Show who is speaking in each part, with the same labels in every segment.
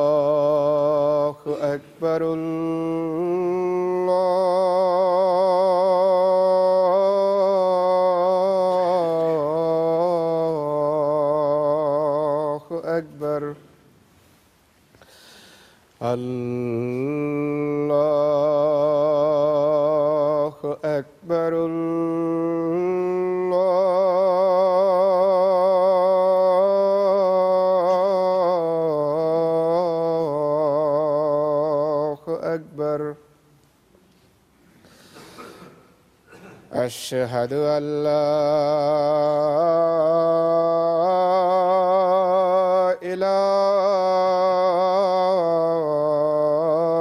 Speaker 1: الله أكبر الله أكبر الله أكبر أشهد أن لا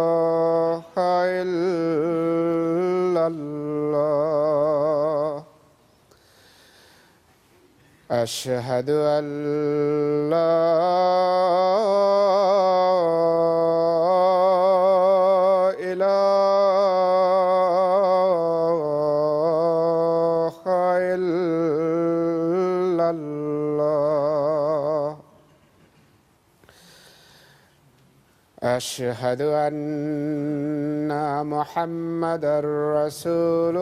Speaker 1: إله إلا الله أشهد أن لا أشهد أن محمدًا رسول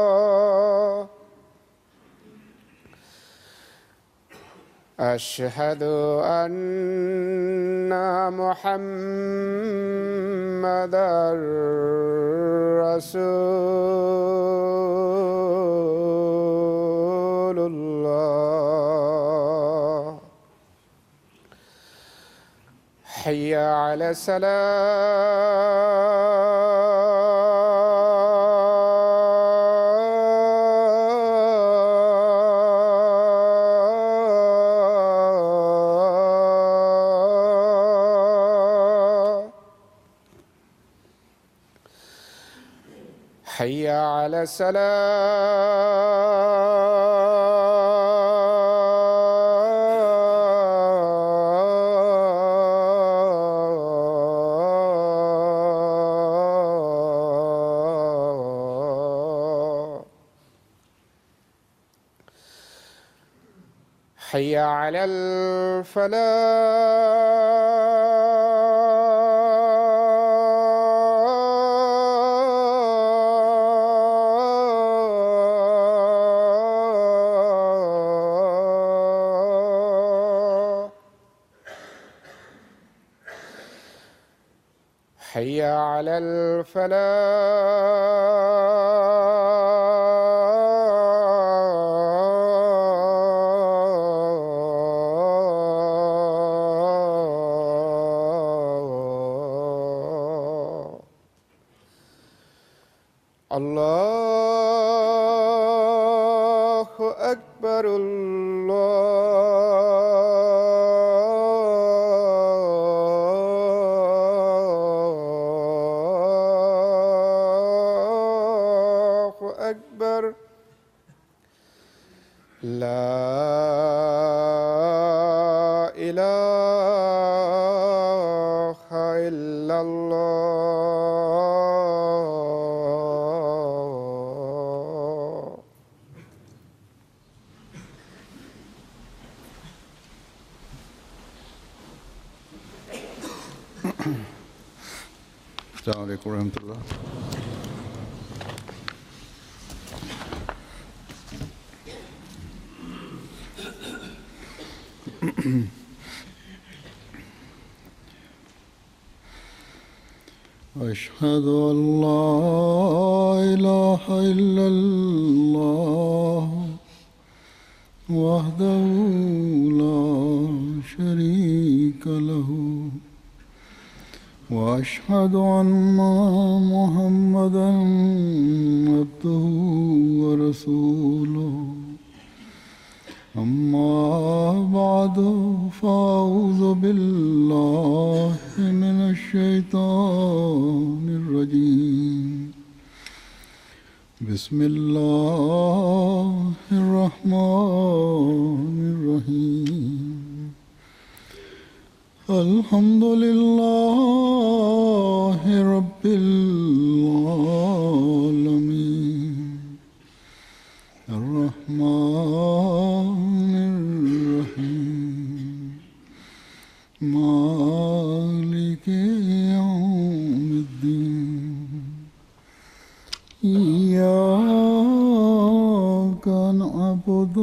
Speaker 1: الله أشهد أن محمدًا رسول الله حي على حي على حي على حي على الله أكبر الله أكبر لا إله إلا الله
Speaker 2: السلام عليكم ورحمة الله. أشهد أن لا إله إلا الله وحده لا شريك له وأشهد أن محمدا عبده ورسوله أما بعد فأعوذ بالله من الشيطان الرجيم بسم الله الرحمن الرحيم الحمد لله رب العالمين الرحمن الرحيم مالك يوم الدين إياك نعبد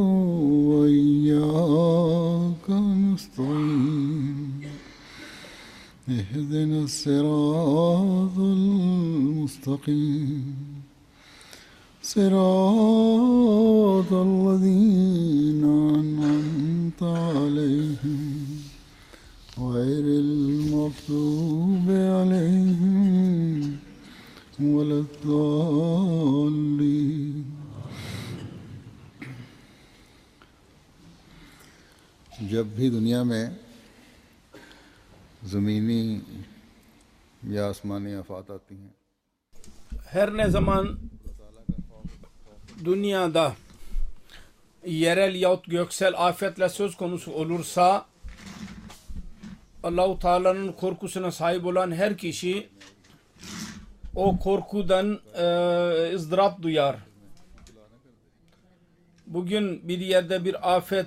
Speaker 2: وإياك نستعين اهدنا الصراط المستقيم صراط الذين أنعمت عليهم غير المغضوب عليهم ولا الضالين जब भी दुनिया में ज़मीनी या आसमानी आफात आती हैं
Speaker 3: Her ne zaman dünyada yerel yahut göksel afetle söz konusu olursa Allah-u Teala'nın korkusuna sahip olan her kişi o korkudan ızdırap duyar. Bugün bir yerde bir afet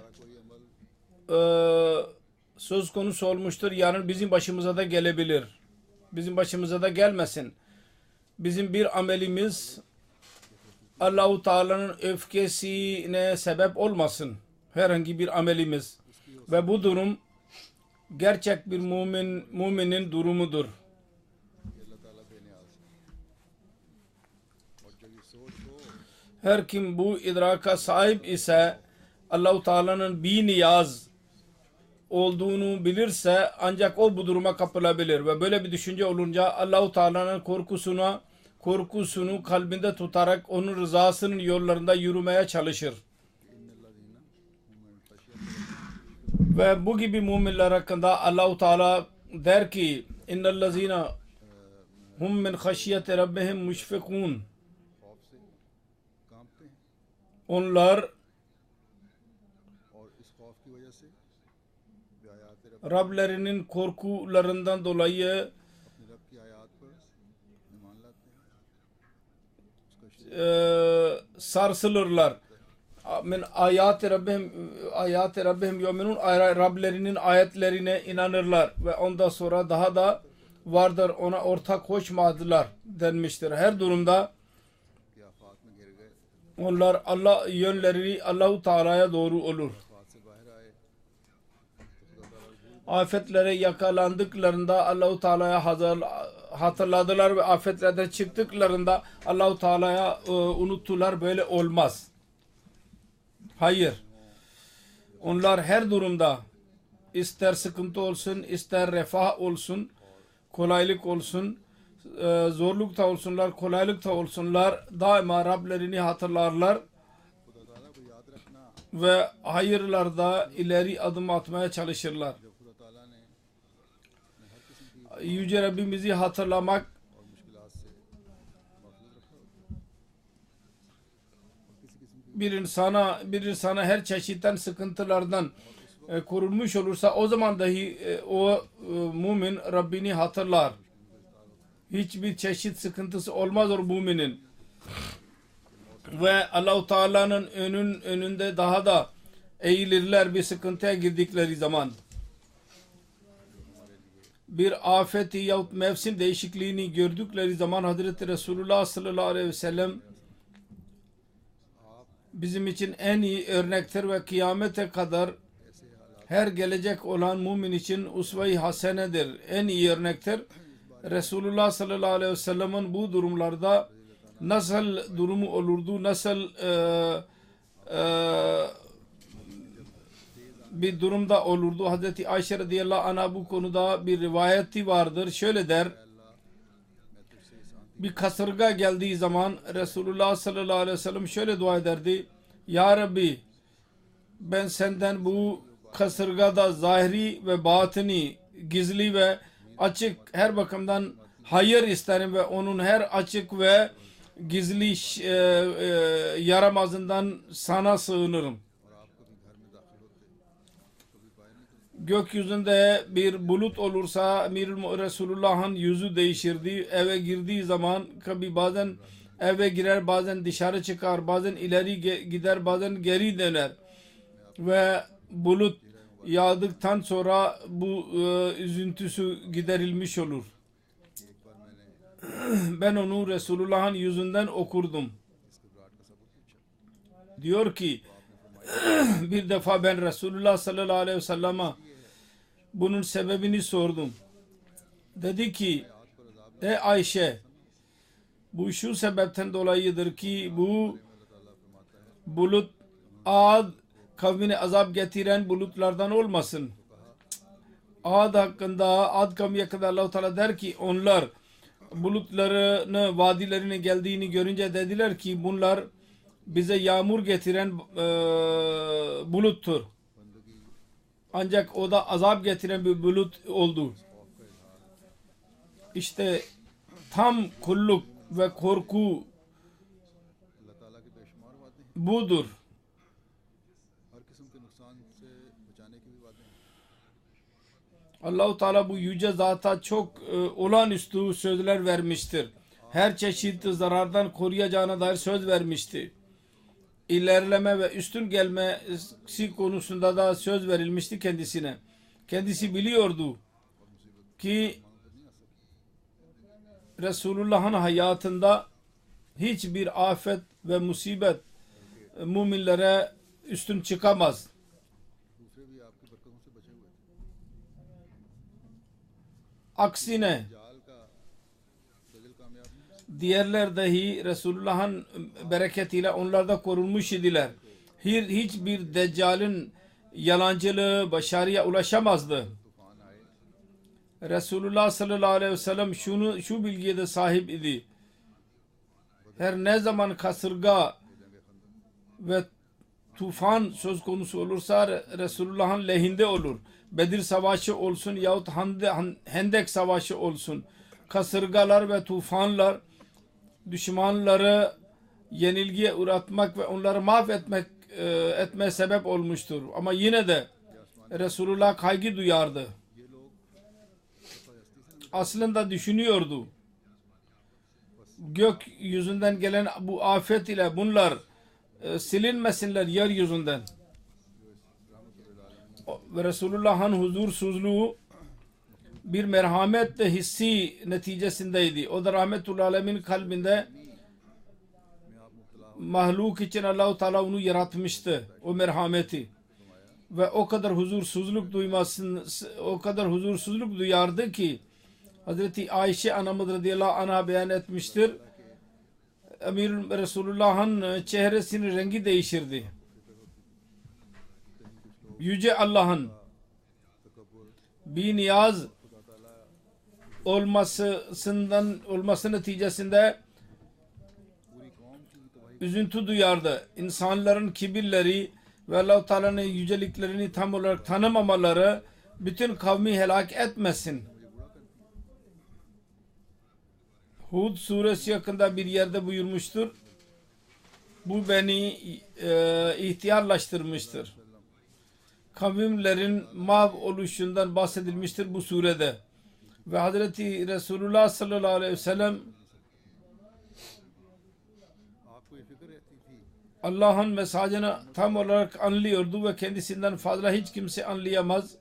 Speaker 3: söz konusu olmuştur. Yarın bizim başımıza da gelebilir. Bizim başımıza da gelmesin. Bizim bir amelimiz Allah-u Teala'nın öfkesine sebep olmasın. Herhangi bir amelimiz. Ve bu durum gerçek bir müminin durumudur. Her kim bu idraka sahip ise Allah-u Teala'nın bir niyaz olduğunu bilirse ancak o bu duruma kapılabilir ve böyle bir düşünce olunca Allah-u Teala'nın korkusunu kalbinde tutarak onun rızasının yollarında yürümeye çalışır. Ve bu gibi müminler hakkında Allah-u Teala der ki innellezine hum min haşiyeti rabbihim müşfikun. Onlar Rablerinin korkularından dolayı sarsılırlar. Min ayati rabbihim yu'minun, Rablerinin ayetlerine inanırlar ve ondan sonra daha da vardır ona ortak koşmadılar denmiştir. Her durumda onlar Allah yönleri Allah-u Teala'ya doğru olur. Afetlere yakalandıklarında Allah-u Teala'ya hatırladılar ve afetlerden çıktıklarında Allah-u Teala'ya unuttular. Böyle olmaz. Hayır. Onlar her durumda ister sıkıntı olsun, ister refah olsun, kolaylık olsun, zorlukta olsunlar, kolaylıkta olsunlar, daima Rablerini hatırlarlar ve hayırlarda ileri adım atmaya çalışırlar. Yüce Rabbimizi hatırlamak bir insana her çeşitten sıkıntılardan korunmuş olursa o zaman dahi o mümin Rabbini hatırlar. Hiçbir çeşit sıkıntısı olmaz o müminin. Ve Allah-u Teala'nın önünde daha da eğilirler bir sıkıntıya girdikleri zaman. Bir afeti yahut mevsim değişikliğini gördükleri zaman Hazreti Resulullah sallallahu aleyhi ve sellem bizim için en iyi örnektir ve kıyamete kadar her gelecek olan mümin için usve-i hasenedir. En iyi örnektir. Resulullah sallallahu aleyhi ve sellem'in bu durumlarda nasıl durumu olurdu, nasıl bir durumda olurdu. Hazreti Ayşe radıyallahu anh'a bu konuda bir rivayeti vardır. Şöyle der: bir kasırga geldiği zaman Resulullah sallallahu aleyhi ve sellem şöyle dua ederdi: Ya Rabbi, ben senden bu kasırgada zahiri ve batini, gizli ve açık her bakımdan hayır isterim ve onun her açık ve gizli yaramazından sana sığınırım. Gökyüzünde bir bulut olursa Resulullah'ın yüzü değişirdi. Eve girdiği zaman bazen eve girer, bazen dışarı çıkar, bazen ileri gider, bazen geri döner. Ve bulut yağdıktan sonra bu üzüntüsü giderilmiş olur. Ben onu Resulullah'ın yüzünden okurdum. Diyor ki bir defa ben Resulullah sallallahu aleyhi ve sellem'e bunun sebebini sordum. Dedi ki ey Ayşe, bu şu sebepten dolayıdır ki bu bulut Ad kavmine azap getiren bulutlardan olmasın. Ad hakkında, Ad kavmi hakkında Allah-u Teala der ki onlar bulutlarını, vadilerine geldiğini görünce dediler ki bunlar bize yağmur getiren buluttur. Ancak o da azap getiren bir bulut oldu. İşte tam kulluk ve korku budur. Allah-u Teala bu yüce zata çok olağanüstü sözler vermiştir. Her çeşit zarardan koruyacağına dair söz vermişti. İlerleme ve üstün gelmesi konusunda da söz verilmişti kendisine. Kendisi biliyordu ki Resulullah'ın hayatında hiçbir afet ve musibet müminlere üstün çıkamaz. Aksine diğerler dahi Resulullah'ın bereketiyle onlarda korunmuş idiler. Hiçbir deccalin yalancılığı başarıya ulaşamazdı. Resulullah sallallahu aleyhi ve sellem şu bilgiye de sahip idi. Her ne zaman kasırga ve tufan söz konusu olursa Resulullah'ın lehinde olur. Bedir Savaşı olsun yahut Hendek Savaşı olsun. Kasırgalar ve tufanlar düşmanları yenilgiye uğratmak ve onları etmeye sebep olmuştur. Ama yine de Resulullah kaygı duyardı. Aslında düşünüyordu. Gökyüzünden gelen bu afet ile bunlar silinmesinler yeryüzünden. Ve Resulullah'ın huzursuzluğu bir merhamet hissi neticesindeydi. O da rahmetullahi alemin kalbinde mahluk için Allah-u Teala onu yaratmıştı. O merhameti. Ve o kadar huzursuzluk duyardı ki Hazreti Ayşe anamız radıyallahu anh'a beyan etmiştir. Emir Resulullah'ın çehresinin rengi değişirdi. Yüce Allah'ın bir niyaz olması neticesinde üzüntü duyardı. İnsanların kibirleri ve Allah-u Teala'nın yüceliklerini tam olarak tanımamaları bütün kavmi helak etmesin. Hud suresi hakkında bir yerde buyurmuştur. Bu beni ihtiyarlaştırmıştır. Kavimlerin mahvoluşundan bahsedilmiştir bu surede. Ve Hazreti Resulullah sallallahu aleyhi ve sellem Allah'ın mesajını tam olarak anlıyordu ve kendisinden fazla hiç kimse anlayamaz.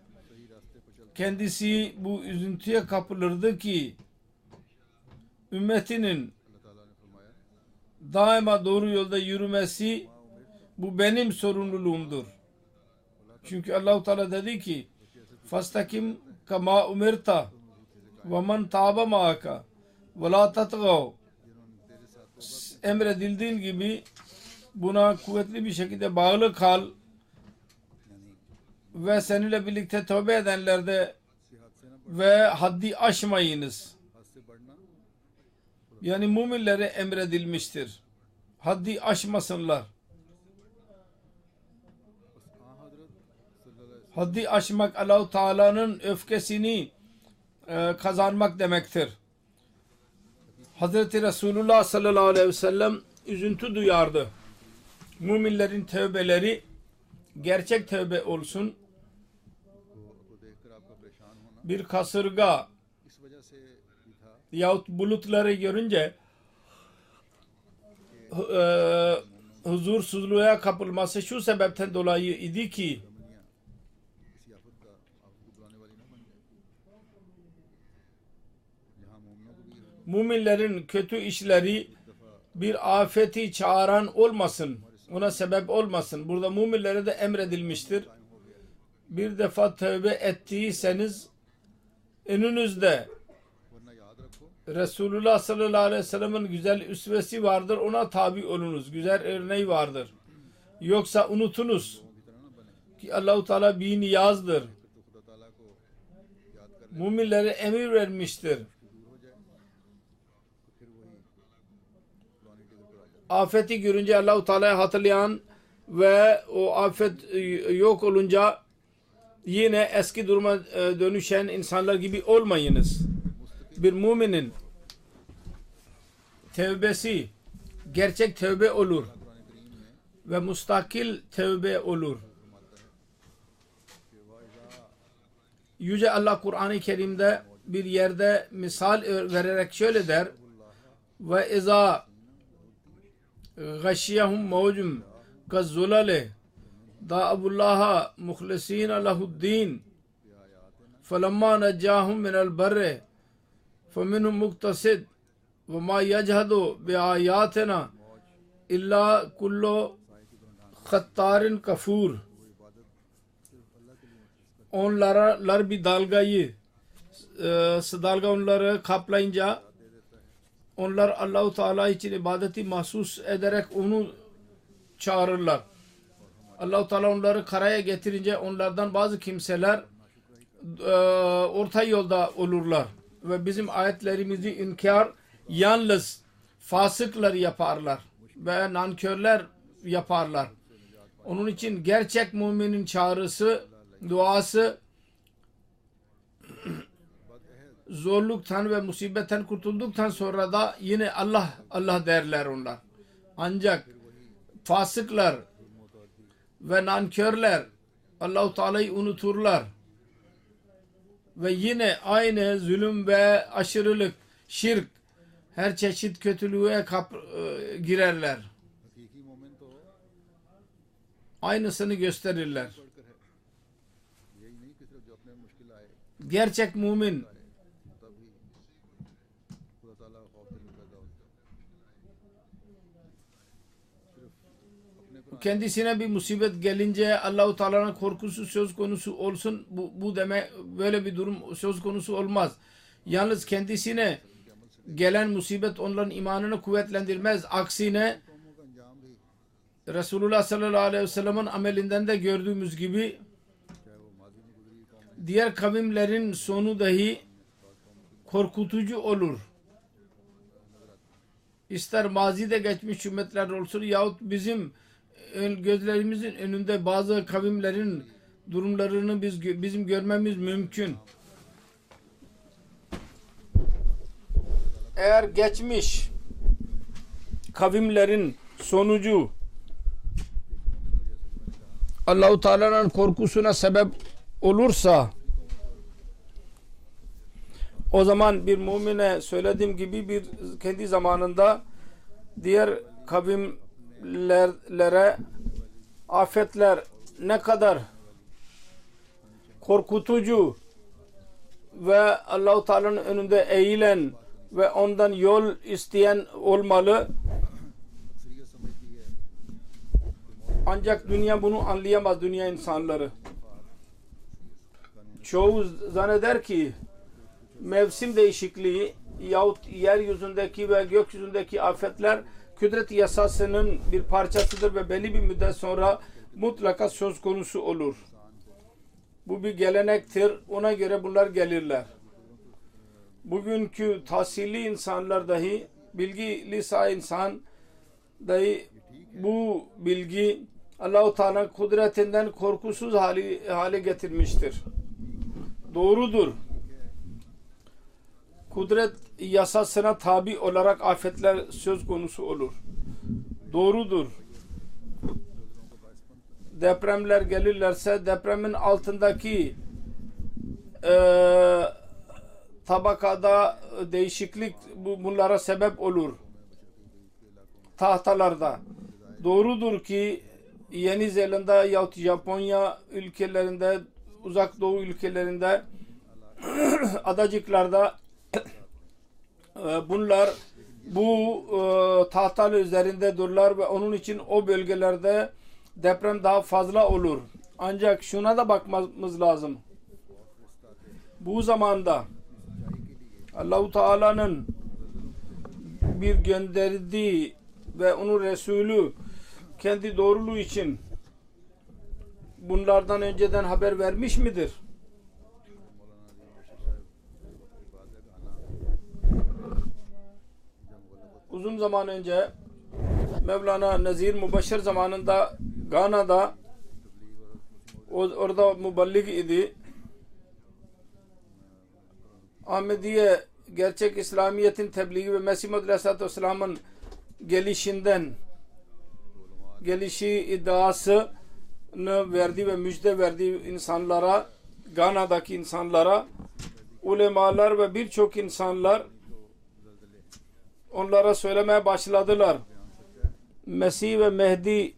Speaker 3: Kendisi bu üzüntüye kapılırdı ki ümmetinin daima doğru yolda yürümesi bu benim sorumluluğumdur. Çünkü Allah-u Teala dedi ki fastakim kama umirta ve men taba ma'aka ve la tatgav, emredildiğin gibi buna kuvvetli bir şekilde bağlı kal ve seninle birlikte tövbe edenlerde ve haddi aşmayınız. Yani müminlere emredilmiştir. Haddi aşmasınlar. Haddi aşmak Allah-u Teala'nın öfkesini kazanmak demektir. Hazreti Resulullah sallallahu aleyhi ve sellem üzüntü duyardı. Müminlerin tövbeleri gerçek tövbe olsun. Bir kasırga yahut bulutları görünce huzursuzluğa kapılması şu sebepten dolayı idi ki müminlerin kötü işleri bir afeti çağıran olmasın. Ona sebep olmasın. Burada müminlere de emredilmiştir. Bir defa tövbe ettiyseniz önünüzde Resulullah sallallahu aleyhi ve sellem'in güzel üsvesi vardır. Ona tabi olunuz. Güzel örneği vardır. Yoksa unutunuz ki Allah-u Teala bir niyazdır. Müminlere emir vermiştir. Afeti görünce Allah-u Teala'yı hatırlayan ve o afet yok olunca yine eski duruma dönüşen insanlar gibi olmayınız. Bir müminin tevbesi gerçek tevbe olur ve mustakil tevbe olur. Yüce Allah Kur'an-ı Kerim'de bir yerde misal vererek şöyle der: ve izâ gashiyahum mevcum kazzulale da'abullaha muhlisîne lehu'd-dîn felemma necâhum minel barri feminhum muktasid ve ma yechhadu bi ayatina illa kullu khattarin kafur. Onlara bir dalgayı dalga onları kaplayınca onlar Allah-u Teala için ibadeti mahsus ederek onu çağırırlar. Allah-u Teala onları karaya getirince onlardan bazı kimseler orta yolda olurlar ve bizim ayetlerimizi inkar yalnız fasıklar yaparlar ve nankörler yaparlar. Onun için gerçek müminin çağrısı, duası zorluktan ve musibetten kurtulduktan sonra da yine Allah Allah derler onlar. Ancak fasıklar ve nankörler Allah-u Teala'yı unuturlar ve yine aynı zulüm ve aşırılık, şirk, her çeşit kötülüğe girerler. Aynısını gösterirler. Gerçek mümin kendisine bir musibet gelince Allah-u Teala'nın korkusu söz konusu olsun, bu deme, böyle bir durum söz konusu olmaz. Yalnız kendisine gelen musibet onların imanını kuvvetlendirmez. Aksine Resulullah sallallahu aleyhi ve sellem'in amelinden de gördüğümüz gibi diğer kavimlerin sonu dahi korkutucu olur. İster mazide geçmiş ümmetler olsun yahut bizim gözlerimizin önünde bazı kavimlerin durumlarını bizim görmemiz mümkün. Eğer geçmiş kavimlerin sonucu Allah-u Teala'nın korkusuna sebep olursa o zaman bir mümine söylediğim gibi bir kendi zamanında diğer kavimlere afetler ne kadar korkutucu ve Allah-u Teala'nın önünde eğilen ve ondan yol isteyen olmalı. Ancak dünya bunu anlayamaz, dünya insanları. Çoğu zanneder ki mevsim değişikliği yahut yeryüzündeki ve gökyüzündeki afetler kudret yasasının bir parçasıdır ve belli bir müddet sonra mutlaka söz konusu olur. Bu bir gelenektir. Ona göre bunlar gelirler. Bugünkü tahsilli insanlar dahi, bilgili sahi insan dahi bu bilgi Allah-u Teala kudretinden korkusuz hale getirmiştir. Doğrudur. Kudret yasasına tabi olarak afetler söz konusu olur. Doğrudur. Depremler gelirlerse depremin altındaki tabakada değişiklik bunlara sebep olur. Tahtalarda. Doğrudur ki Yeni Zelanda yahut Japonya ülkelerinde, uzak doğu ülkelerinde adacıklarda bunlar bu tahtalı üzerinde dururlar ve onun için o bölgelerde deprem daha fazla olur. Ancak şuna da bakmamız lazım. Bu zamanda Allah-u Teala'nın bir gönderdiği ve onun Resulü kendi doğruluğu için bunlardan önceden haber vermiş midir? Uzun zaman önce Mevlana Nazir Mubaşşir zamanında Gana'da orada muballig idi. Ahmediye gerçek İslamiyet'in tebliği ve Mesih Muhammed Aleyhisselatü Vesselam'ın gelişi iddiasını verdi ve müjde verdi insanlara, Gana'daki insanlara, ulemalar ve birçok insanlar onlara söylemeye başladılar. Mesih ve Mehdi'nin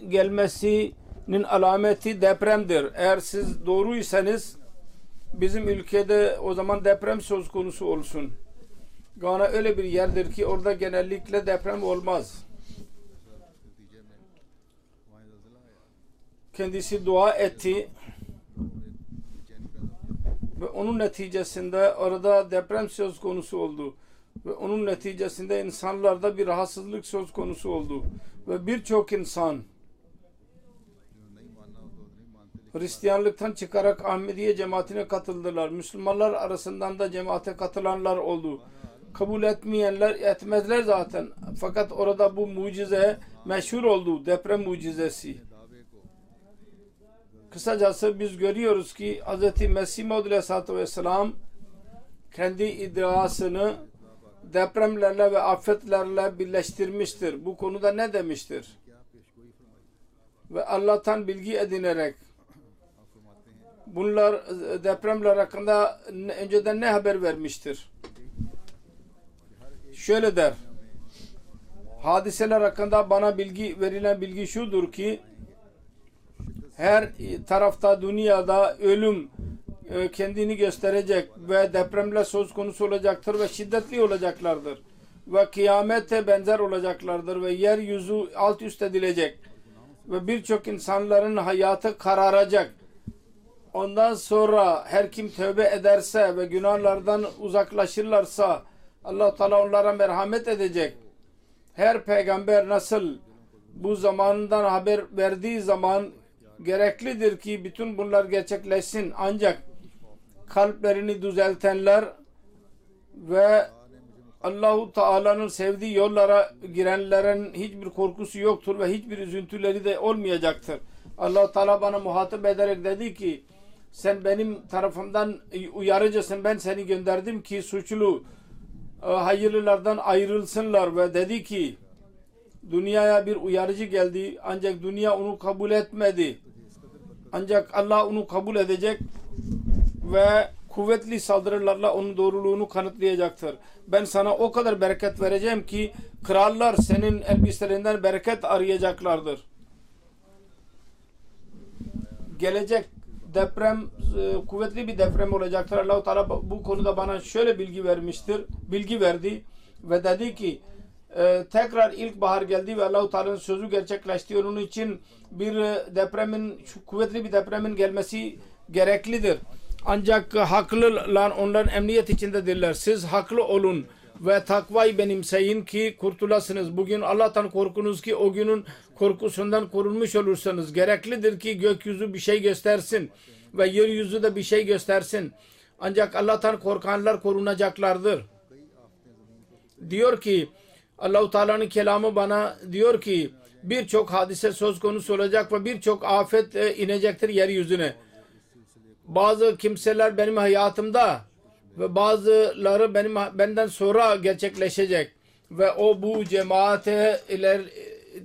Speaker 3: gelmesinin alameti depremdir. Eğer siz doğruysanız bizim ülkede o zaman deprem söz konusu olsun. Gana öyle bir yerdir ki orada genellikle deprem olmaz. Kendisi dua etti ve onun neticesinde orada deprem söz konusu oldu. Ve onun neticesinde insanlarda bir rahatsızlık söz konusu oldu. Ve birçok insan Hristiyanlıktan çıkarak Ahmediye cemaatine katıldılar. Müslümanlar arasından da cemaate katılanlar oldu. Kabul etmeyenler etmezler zaten. Fakat orada bu mucize meşhur oldu. Deprem mucizesi. Kısacası biz görüyoruz ki Hz. Mesih Maud Aleyhisselatü Vesselam kendi iddiasını depremlerle ve afetlerle birleştirmiştir. Bu konuda ne demiştir? Ve Allah'tan bilgi edinerek bunlar depremler hakkında önceden ne haber vermiştir? Şöyle der. Hadiseler hakkında bana verilen bilgi şudur ki her tarafta dünyada ölüm kendini gösterecek ve depremler söz konusu olacaktır ve şiddetli olacaklardır. Ve kıyamete benzer olacaklardır ve yeryüzü alt üst edilecek. Ve birçok insanların hayatı kararacak. Ondan sonra her kim tövbe ederse ve günahlardan uzaklaşırlarsa Allah-u Teala onlara merhamet edecek. Her peygamber nasıl bu zamandan haber verdiği zaman gereklidir ki bütün bunlar gerçekleşsin. Ancak kalplerini düzeltenler ve Allah-u Teala'nın sevdiği yollara girenlerin hiçbir korkusu yoktur ve hiçbir üzüntüleri de olmayacaktır. Allah-u Teala bana muhatap ederek dedi ki sen benim tarafımdan uyarıcısın, ben seni gönderdim ki suçlu hayırlılardan ayrılsınlar ve dedi ki dünyaya bir uyarıcı geldi ancak dünya onu kabul etmedi. Ancak Allah onu kabul edecek ve kuvvetli saldırılarla onun doğruluğunu kanıtlayacaktır. Ben sana o kadar bereket vereceğim ki krallar senin elbiselerinden bereket arayacaklardır. Gelecek deprem kuvvetli bir deprem olacaktır. Allah-u Teala bu konuda bana şöyle bilgi verdi ve dedi ki tekrar ilkbahar geldi ve Allah-u Teala'nın sözü gerçekleşti. Onun için bir kuvvetli bir depremin gelmesi gereklidir. Ancak haklılar onların emniyet içindedirler. Siz haklı olun ve takvayı benimseyin ki kurtulasınız. Bugün Allah'tan korkunuz ki o günün korkusundan korunmuş olursanız. Gereklidir ki gökyüzü bir şey göstersin ve yeryüzü de bir şey göstersin. Ancak Allah'tan korkanlar korunacaklardır. Diyor ki Allah-u Teala'nın kelamı bana diyor ki birçok hadise söz konusu olacak ve birçok afet inecektir yeryüzüne. Bazı kimseler benim hayatımda ve bazıları benden sonra gerçekleşecek ve o bu cemaati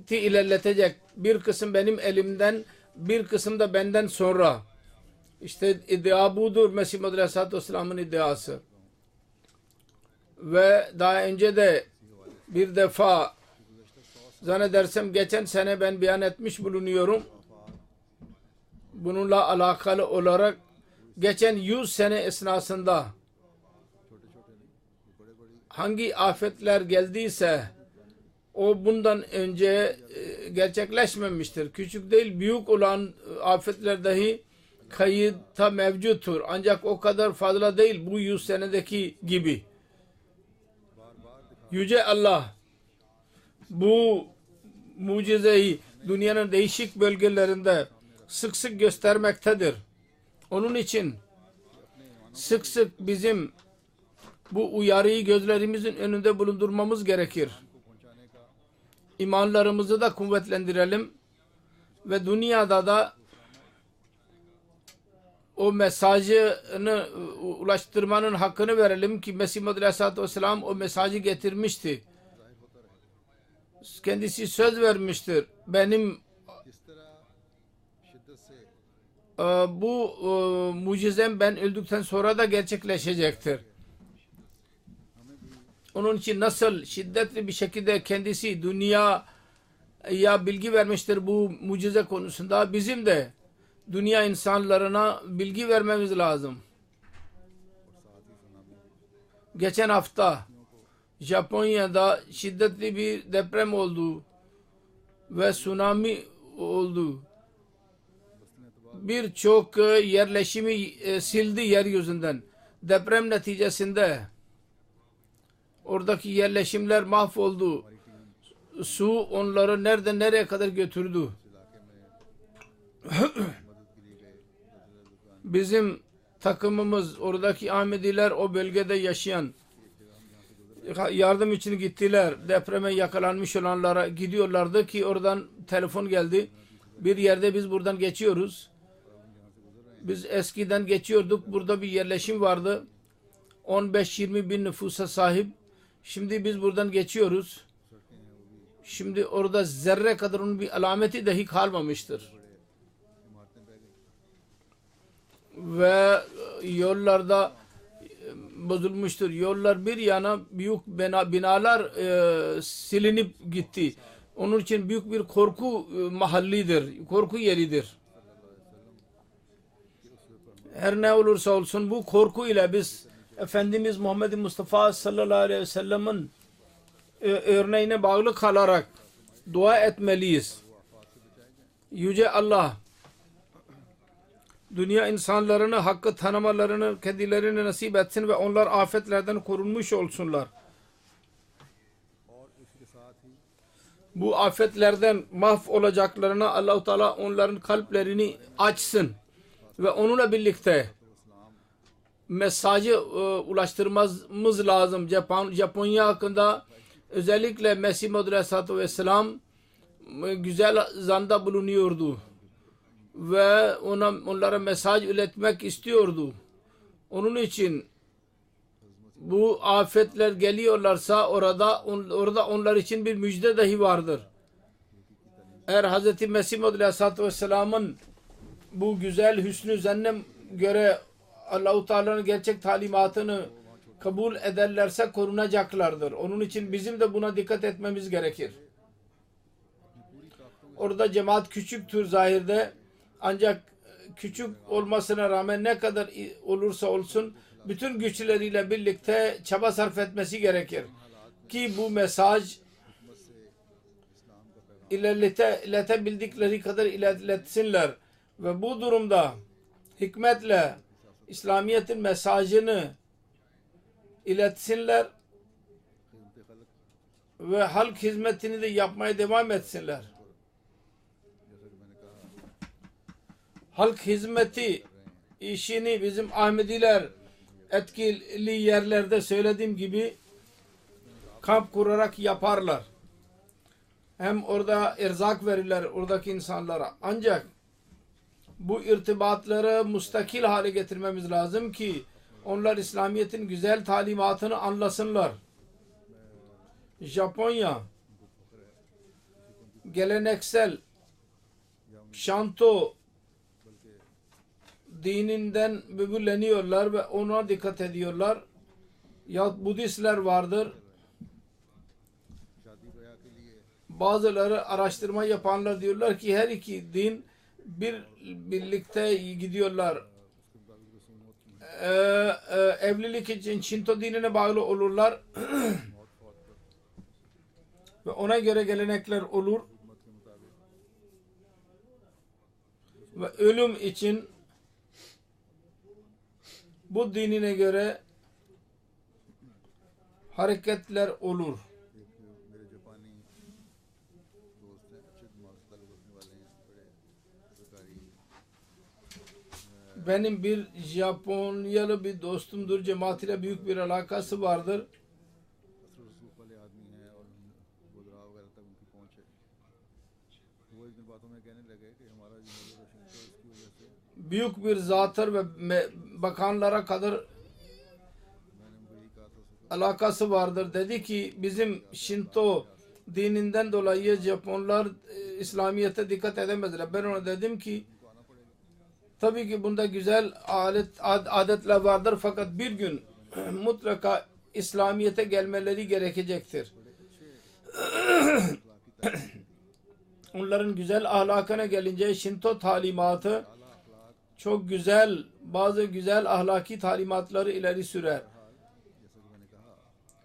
Speaker 3: ilerletecek. Bir kısım benim elimden, bir kısım da benden sonra. İşte iddia budur, Mesih Muhammed Aleyhisselatü Vesselam'ın iddiası. Ve daha önce de bir defa zannedersem geçen sene ben beyan etmiş bulunuyorum. Bununla alakalı olarak geçen 100 sene esnasında hangi afetler geldiyse o bundan önce gerçekleşmemiştir. Küçük değil büyük olan afetler dahi kayıtta mevcuttur. Ancak o kadar fazla değil bu 100 senedeki gibi. Yüce Allah bu mucizeyi dünyanın değişik bölgelerinde sık sık göstermektedir. Onun için sık sık bizim bu uyarıyı gözlerimizin önünde bulundurmamız gerekir. İmanlarımızı da kuvvetlendirelim ve dünyada da o mesajını ulaştırmanın hakkını verelim ki Mesih Muhammed Aleyhisselatü Vesselam o mesajı getirmişti. Kendisi söz vermiştir. Benim bu mucizem ben öldükten sonra da gerçekleşecektir. Onun için nasıl şiddetli bir şekilde kendisi dünyaya bilgi vermiştir bu mucize konusunda, bizim de dünya insanlarına bilgi vermemiz lazım. Geçen hafta Japonya'da şiddetli bir deprem oldu ve tsunami oldu. Birçok yerleşimi sildi yeryüzünden. Deprem neticesinde oradaki yerleşimler mahvoldu. Su onları nereden nereye kadar götürdü. Bizim takımımız, oradaki Ahmediler, o bölgede yaşayan yardım için gittiler. Depreme yakalanmış olanlara gidiyorlardı ki oradan telefon geldi. Bir yerde biz buradan geçiyoruz. Biz eskiden geçiyorduk. Burada bir yerleşim vardı. 15-20 bin nüfusa sahip. Şimdi biz buradan geçiyoruz. Şimdi orada zerre kadar onun bir alameti dahi kalmamıştır. Ve yollarda bozulmuştur. Yollar bir yana büyük binalar silinip gitti. Onun için büyük bir korku mahallidir. Korku yeridir. Her ne olursa olsun bu korku ile biz Efendimiz Muhammed Mustafa sallallahu aleyhi ve sellem'in örneğine bağlı kalarak dua etmeliyiz. Yüce Allah dünya insanlarını hakkı tanımalarını kendilerine nasip etsin ve onlar afetlerden korunmuş olsunlar. Bu afetlerden mahvolacaklarına Allah-u Teala onların kalplerini açsın ve onunla birlikte mesajı ulaştırmamız lazım. Japonya hakkında özellikle Mesih Muhammed Aleyhisselatü Vesselam güzel zanda bulunuyordu ve onlara mesaj iletmek istiyordu. Onun için bu afetler geliyorlarsa orada onlar için bir müjde dahi vardır. Eğer Hz. Mesih Muhammed Aleyhisselatü Vesselam'ın bu güzel hüsnü zannem göre Allah-u Teala'nın gerçek talimatını kabul ederlerse korunacaklardır. Onun için bizim de buna dikkat etmemiz gerekir. Orada cemaat küçüktür zahirde, ancak küçük olmasına rağmen ne kadar olursa olsun bütün güçleriyle birlikte çaba sarf etmesi gerekir ki bu mesaj iletebildikleri kadar iletsinler ve bu durumda hikmetle İslamiyet'in mesajını iletsinler ve halk hizmetini de yapmaya devam etsinler. Halk hizmeti işini bizim Ahmediler etkili yerlerde söylediğim gibi kamp kurarak yaparlar. Hem orada erzak verirler oradaki insanlara. Ancak bu irtibatları müstakil hale getirmemiz lazım ki onlar İslamiyet'in güzel talimatını anlasınlar. Japonya geleneksel Shanto dininden böbürleniyorlar ve ona dikkat ediyorlar. Ya Budistler vardır. Bazıları araştırma yapanlar diyorlar ki her iki din birlikte gidiyorlar. Evlilik için Shinto dinine bağlı olurlar ve ona göre gelenekler olur ve ölüm için bu dinine göre hareketler olur. Benim bir Japonyalı bir dostumdur. Cemaat ile büyük bir alakası vardır. Büyük bir zatır ve bakanlara kadar alakası vardır. Dedi ki bizim Shinto dininden dolayı Japonlar İslamiyet'e dikkat edemezler. Ben ona dedim ki tabii ki bunda güzel adetler vardır fakat bir gün mutlaka İslamiyet'e gelmeleri gerekecektir. Onların güzel ahlakına gelince Shinto talimatı çok güzel, bazı güzel ahlaki talimatları ileri sürer.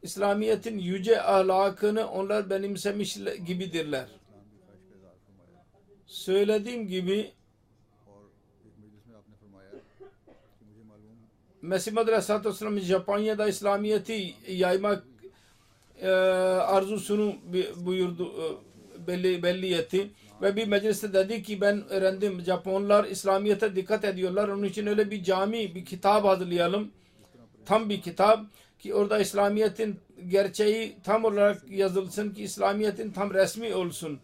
Speaker 3: İslamiyet'in yüce ahlakını onlar benimsemiş gibidirler. Söylediğim gibi Mesih Madri Aleyhisselatü Vesselam'ın Japonya'da İslamiyet'i yaymak arzusunu buyurdu, belli etti. Ve bir mecliste dedi ki ben öğrendim Japonlar İslamiyet'e dikkat ediyorlar. Onun için öyle bir cami, bir kitap hazırlayalım. Tam bir kitap ki orada İslamiyet'in gerçeği tam olarak yazılsın ki İslamiyet'in tam resmi olsun.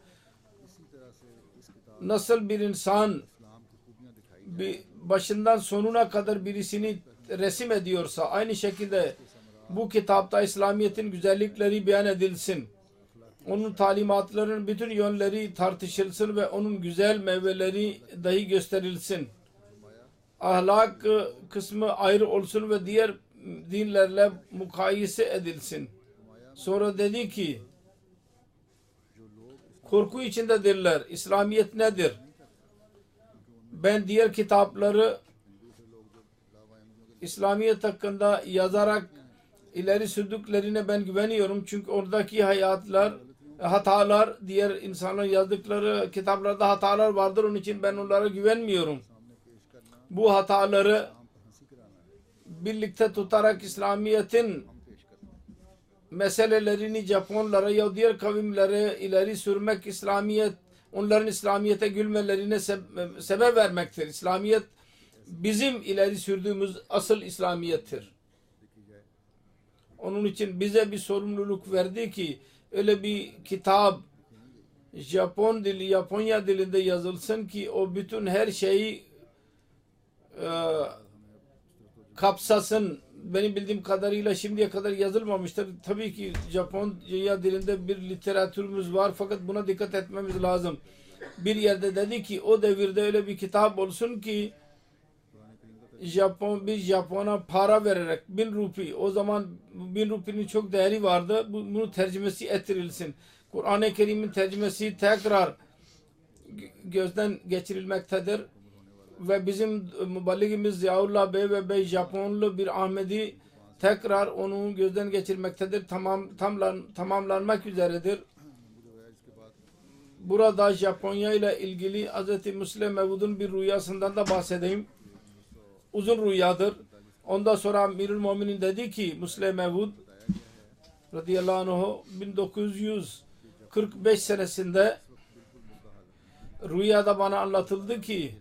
Speaker 3: Nasıl bir insan başından sonuna kadar birisini resim ediyorsa aynı şekilde bu kitapta İslamiyet'in güzellikleri beyan edilsin. Onun talimatlarının bütün yönleri tartışılsın ve onun güzel meyveleri dahi gösterilsin. Ahlak kısmı ayrı olsun ve diğer dinlerle mukayese edilsin. Sonra dedi ki korku içindedirler. İslamiyet nedir? Ben diğer kitapları İslamiyet hakkında yazarak ileri sürdüklerine ben güveniyorum. Çünkü oradaki hatalar, diğer insanların yazdıkları kitaplarda hatalar vardır. Onun için ben onlara güvenmiyorum. Bu hataları birlikte tutarak İslamiyet'in meselelerini Japonlara ya diğer kavimlere ileri sürmek, onların İslamiyet'e gülmelerine sebep vermektir. İslamiyet bizim ileri sürdüğümüz asıl İslamiyet'tir. Onun için bize bir sorumluluk verdi ki öyle bir kitap Japonya dilinde yazılsın ki o bütün her şeyi kapsasın. Benim bildiğim kadarıyla şimdiye kadar yazılmamıştır. Tabii ki Japonya dilinde bir literatürümüz var fakat buna dikkat etmemiz lazım. Bir yerde dedi ki o devirde öyle bir kitap olsun ki bir Japon'a para vererek 1000 rupi, o zaman 1000 rupinin çok değeri vardı. Bunu tercümesi ettirilsin. Kur'an-ı Kerim'in tercümesi tekrar gözden geçirilmektedir. Ve bizim müballigimiz Ziaullah Bey ve Bey Japonlu bir Ahmedi tekrar onu gözden geçirmektedir. Tamamlanmak üzeredir. Burada Japonya ile ilgili Hz. Müslim Mevud'un bir rüyasından da bahsedeyim. Uzun rüyadır. Ondan sonra Amirül Müminin dedi ki Müslim Mevud radıyallahu anh 1945 senesinde rüyada bana anlatıldı ki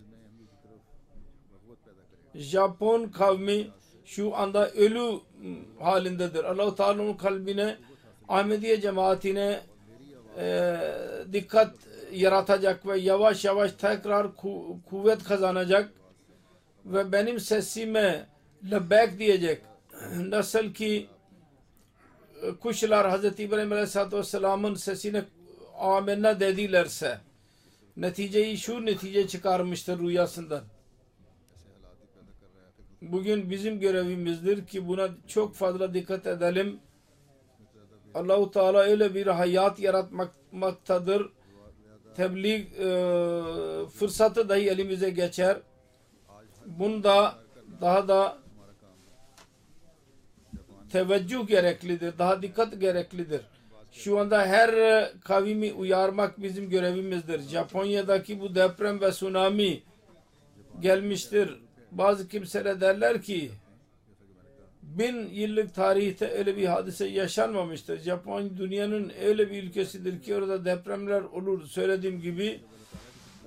Speaker 3: Japon kavmi şu anda ölü halindedir. Allah-u Teala'nın kalbine, Ahmediye cemaatine dikkat yaratacak ve yavaş yavaş tekrar kuvvet kazanacak ve benim sesime lebbek diyecek. Nasıl ki kuşlar Hz. İbrahim Aleyhisselatü Vesselam'ın sesine amenna dedilerse, şu netice çıkarmıştır rüyasından. Bugün bizim görevimizdir ki buna çok fazla dikkat edelim. Allah-u Teala öyle bir hayat yaratmaktadır. Tebliğ fırsatı dahi elimize geçer. Bunda daha da teveccüh gereklidir. Daha dikkat gereklidir. Şu anda her kavmi uyarmak bizim görevimizdir. Japonya'daki bu deprem ve tsunami gelmiştir. Bazı kimseler derler ki 1000 yıllık tarihte öyle bir hadise yaşanmamıştır. Japonya dünyanın öyle bir ülkesidir ki orada depremler olur söylediğim gibi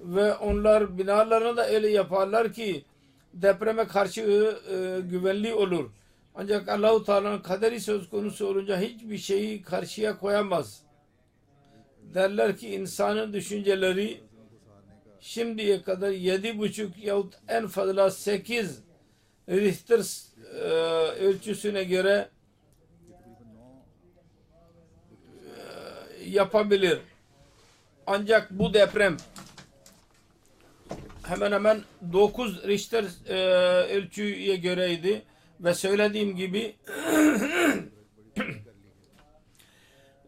Speaker 3: ve onlar binalarını da öyle yaparlar ki depreme karşı güvenli olur. Ancak Allah-u Teala'nın kaderi söz konusu olunca hiçbir şeyi karşıya koyamaz. Derler ki insanın düşünceleri şimdiye kadar 7,5 yahut en fazla 8 Richter ölçüsüne göre yapabilir. Ancak bu deprem hemen hemen 9 Richter ölçüye göreydi ve söylediğim gibi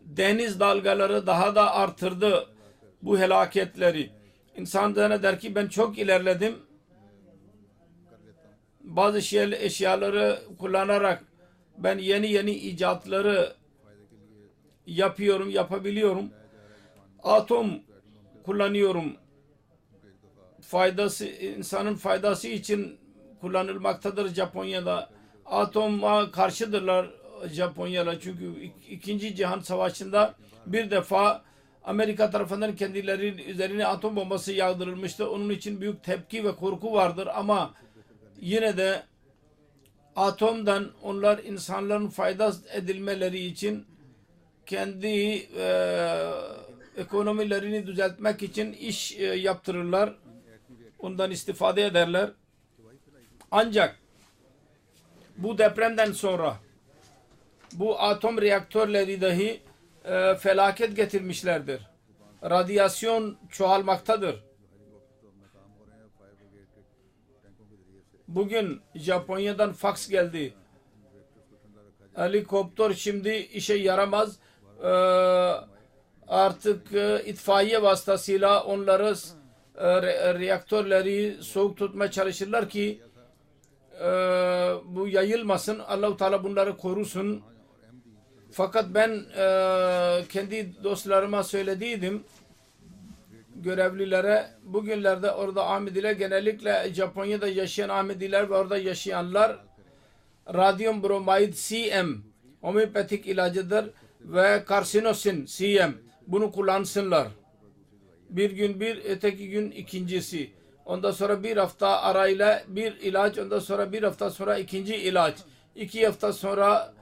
Speaker 3: deniz dalgaları daha da artırdı bu helaketleri. İnsan der ki ben çok ilerledim. Bazı eşyaları kullanarak ben yeni icatları yapabiliyorum. Atom kullanıyorum. İnsanın faydası için kullanılmaktadır Japonya'da. Atoma karşıdırlar Japonyalılar. Çünkü 2. Cihan Savaşı'nda bir defa Amerika tarafından kendileri üzerine atom bombası yağdırılmıştı. Onun için büyük tepki ve korku vardır ama yine de atomdan onlar insanların fayda edilmeleri için kendi ekonomilerini düzeltmek için iş yaptırırlar. Ondan istifade ederler. Ancak bu depremden sonra bu atom reaktörleri dahi felaket getirmişlerdir. Radyasyon çoğalmaktadır. Bugün Japonya'dan faks geldi. Helikopter şimdi işe yaramaz. Artık itfaiye vasıtasıyla onları reaktörleri soğuk tutmaya çalışırlar ki bu yayılmasın. Allah-u Teala bunları korusun. Fakat ben kendi dostlarıma söylediydim, görevlilere, bugünlerde orada Ahmediler, genellikle Japonya'da yaşayan Ahmediler ve orada yaşayanlar radyum bromid CM homeopatik ilacıdır ve karsinosin CM, bunu kullansınlar. Bir gün bir, öteki gün ikincisi. Ondan sonra bir hafta arayla bir ilaç, ondan sonra bir hafta sonra ikinci ilaç. 2 hafta sonra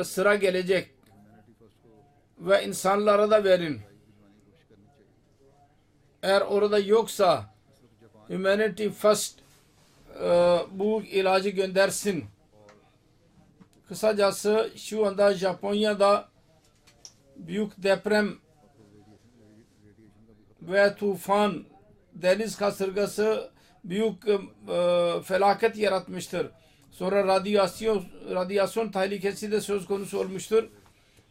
Speaker 3: sıra gelecek ve insanlara da verin. Eğer orada yoksa Humanity First bu ilacı göndersin. Kısacası şu anda Japonya'da büyük deprem ve tufan, deniz kasırgası büyük felaket yaratmıştır. Sonra radyasyon tehlikesi de söz konusu olmuştur.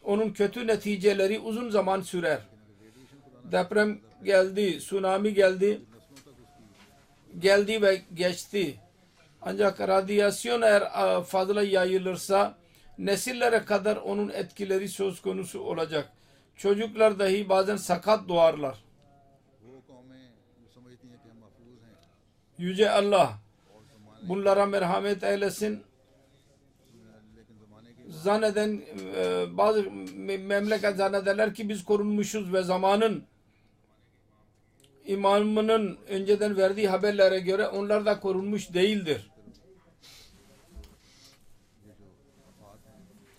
Speaker 3: Onun kötü neticeleri uzun zaman sürer. Deprem geldi, tsunami geldi ve geçti. Ancak radyasyon eğer fazla yayılırsa nesillere kadar onun etkileri söz konusu olacak. Çocuklar dahi bazen sakat doğarlar. Yüce Allah bunlara merhamet eylesin. zanneden bazı memleket zannederler ki biz korunmuşuz ve zamanın imamının önceden verdiği haberlere göre onlar da korunmuş değildir.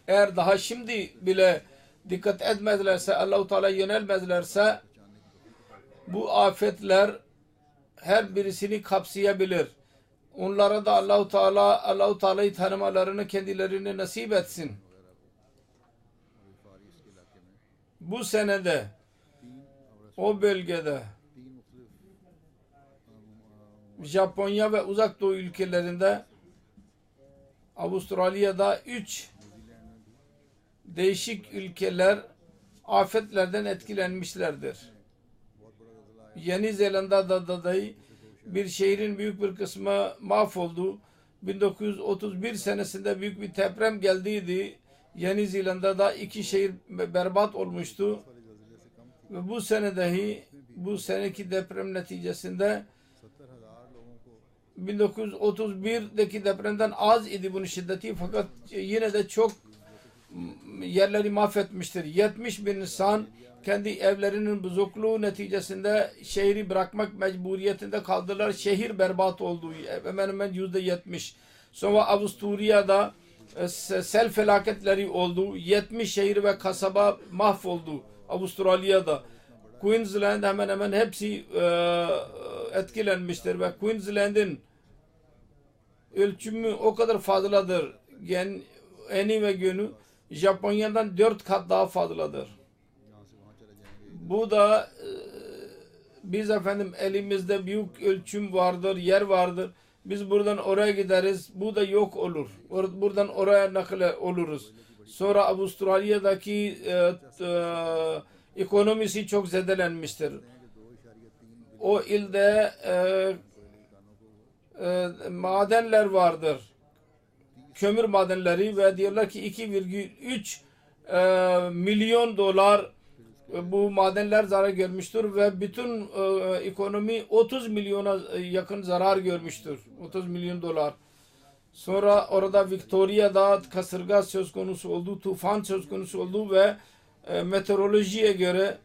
Speaker 3: Eğer daha şimdi bile dikkat etmezlerse, Allah-u Teala yönelmezlerse bu afetler her birisini kapsayabilir. Onlara da Allah-u Teala'yı tanımalarını kendilerine nasip etsin. Bu senede o bölgede Japonya ve Uzak Doğu ülkelerinde, Avustralya'da 3 değişik ülkeler afetlerden etkilenmişlerdir. Yeni Zelanda'da bir şehrin büyük bir kısmı mahvoldu. 1931 senesinde büyük bir deprem geldiydi. Yeni Zelanda'da 2 şehir berbat olmuştu. Ve bu sene dahi, bu seneki deprem neticesinde 1931'deki depremden az idi bunun şiddeti, fakat yine de çok yerleri mahvetmiştir. 70 bin insan kendi evlerinin bozukluğu neticesinde şehri bırakmak mecburiyetinde kaldılar. Şehir berbat oldu. Hemen hemen %70. Sonra Avusturya'da sel felaketleri oldu. 70 şehir ve kasaba mahvoldu Avustralya'da. Queensland hemen hemen hepsi etkilenmiştir ve Queensland'in ölçümü o kadar fazladır. Eni ve günü Japonya'dan 4 kat daha fazladır. Bu da biz efendim elimizde büyük ölçüm vardır, yer vardır. Biz buradan oraya gideriz. Bu da yok olur. Buradan oraya nakle oluruz. Sonra Avustralya'daki ekonomisi çok zedelenmiştir. O ilde madenler vardır. Kömür madenleri ve diyorlar ki 2,3 milyon dolar bu madenler zarar görmüştür ve bütün ekonomi 30 milyona yakın zarar görmüştür. 30 milyon dolar. Sonra orada Victoria'da kasırga söz konusu oldu, tufan söz konusu oldu ve meteorolojiye göre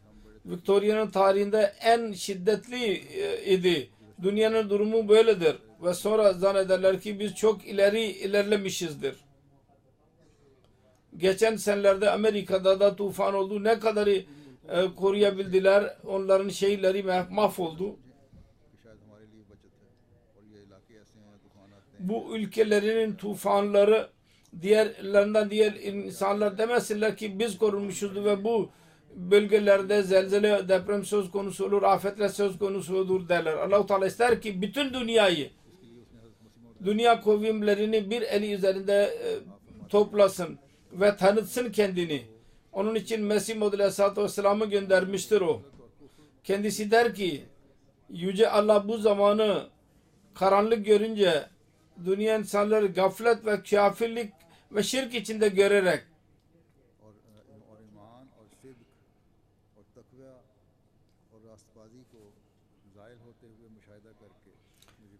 Speaker 3: Victoria'nın tarihinde en şiddetli idi. Dünyanın durumu böyledir. Ve sonra zannederler ki biz çok ilerlemişizdir. Geçen senelerde Amerika'da da tufan oldu. Ne kadarı koruyabildiler. Onların şehirleri mahvoldu. Bu ülkelerin tufanları diğer insanlar demesinler ki biz korunmuşuz ve bu bölgelerde zelzele, deprem söz konusu olur, afetler söz konusu olur derler. Allah-u Teala ister ki bütün dünyayı, dünya kavimlerini bir eli üzerinde toplasın ve tanıtsın kendini. Onun için Mesih Muhammed Aleyhisselatü Vesselam'ı göndermiştir o. Kendisi der ki Yüce Allah bu zamanı karanlık görünce dünya insanları gaflet ve kafirlik ve şirk içinde görerek